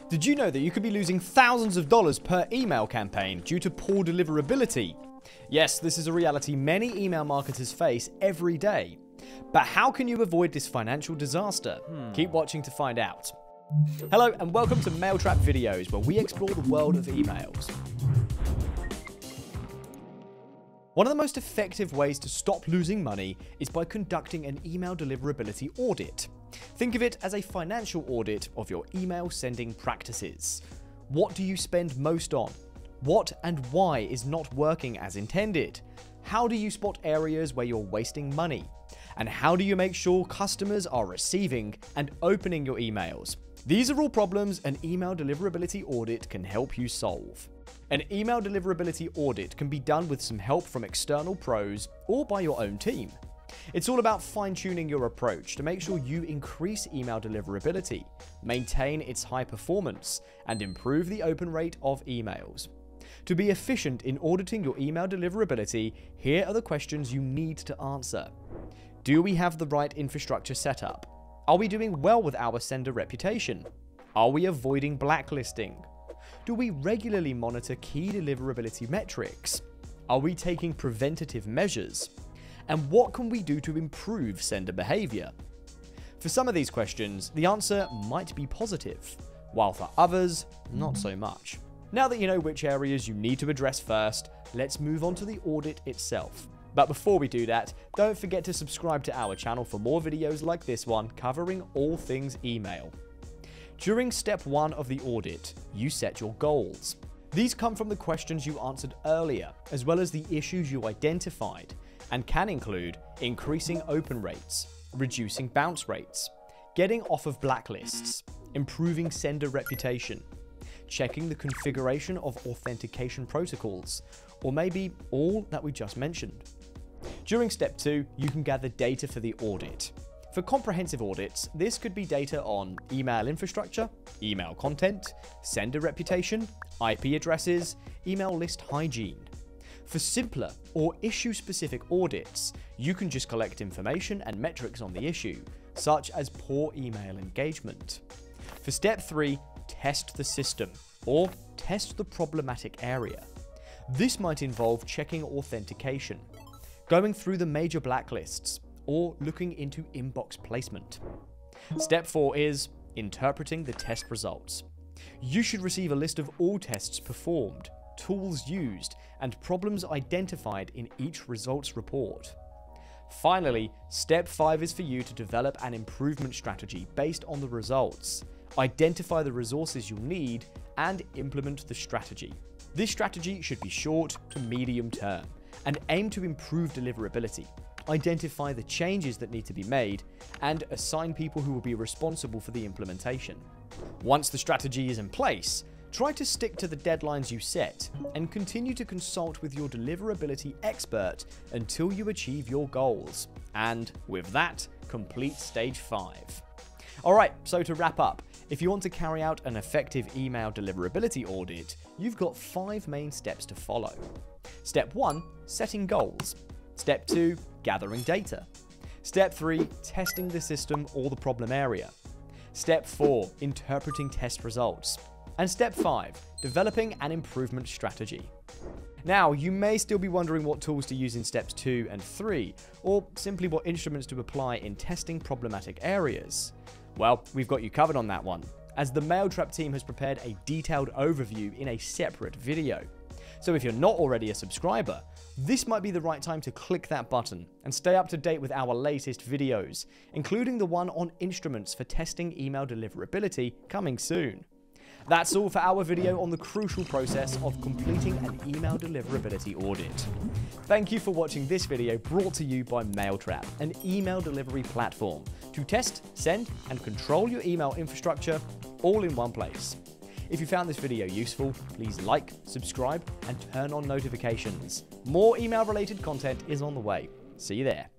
Did you know that you could be losing thousands of dollars per email campaign due to poor deliverability? Yes, this is a reality many email marketers face every day. But how can you avoid this financial disaster? Keep watching to find out. Hello and welcome to Mailtrap videos, where we explore the world of emails. One of the most effective ways to stop losing money is by conducting an email deliverability audit. Think of it as a financial audit of your email sending practices. What do you spend most on? What and why is not working as intended? How do you spot areas where you're wasting money? And how do you make sure customers are receiving and opening your emails? These are all problems an email deliverability audit can help you solve. An email deliverability audit can be done with some help from external pros or by your own team. It's all about fine-tuning your approach to make sure you increase email deliverability, maintain its high performance, and improve the open rate of emails. To be efficient in auditing your email deliverability, here are the questions you need to answer. Do we have the right infrastructure set up? Are we doing well with our sender reputation? Are we avoiding blacklisting? Do we regularly monitor key deliverability metrics? Are we taking preventative measures? And what can we do to improve sender behavior? For some of these questions, the answer might be positive, while for others, not so much. Now that you know which areas you need to address first, let's move on to the audit itself. But before we do that, don't forget to subscribe to our channel for more videos like this one covering all things email. During step 1 of the audit, you set your goals. These come from the questions you answered earlier, as well as the issues you identified, and can include increasing open rates, reducing bounce rates, getting off of blacklists, improving sender reputation, checking the configuration of authentication protocols, or maybe all that we just mentioned. During step 2, you can gather data for the audit. For comprehensive audits, this could be data on email infrastructure, email content, sender reputation, IP addresses, email list hygiene. For simpler or issue-specific audits, you can just collect information and metrics on the issue, such as poor email engagement. For step 3, test the system, or test the problematic area. This might involve checking authentication, going through the major blacklists, or looking into inbox placement. Step 4 is interpreting the test results. You should receive a list of all tests performed, tools used, and problems identified in each results report. Finally, step 5 is for you to develop an improvement strategy based on the results, identify the resources you'll need, and implement the strategy. This strategy should be short to medium term and aim to improve deliverability, identify the changes that need to be made, and assign people who will be responsible for the implementation. Once the strategy is in place, try to stick to the deadlines you set and continue to consult with your deliverability expert until you achieve your goals. And with that, complete stage 5. Alright, so to wrap up, if you want to carry out an effective email deliverability audit, you've got 5 main steps to follow. Step 1, setting goals. Step 2, gathering data. Step 3, testing the system or the problem area. Step 4, interpreting test results. And step 5, developing an improvement strategy. Now, you may still be wondering what tools to use in steps 2 and 3, or simply what instruments to apply in testing problematic areas. Well, we've got you covered on that one, as the Mailtrap team has prepared a detailed overview in a separate video. So if you're not already a subscriber, this might be the right time to click that button and stay up to date with our latest videos, including the one on instruments for testing email deliverability coming soon. That's all for our video on the crucial process of completing an email deliverability audit. Thank you for watching this video brought to you by Mailtrap, an email delivery platform to test, send, and control your email infrastructure all in one place. If you found this video useful, please like, subscribe, and turn on notifications. More email-related content is on the way. See you there.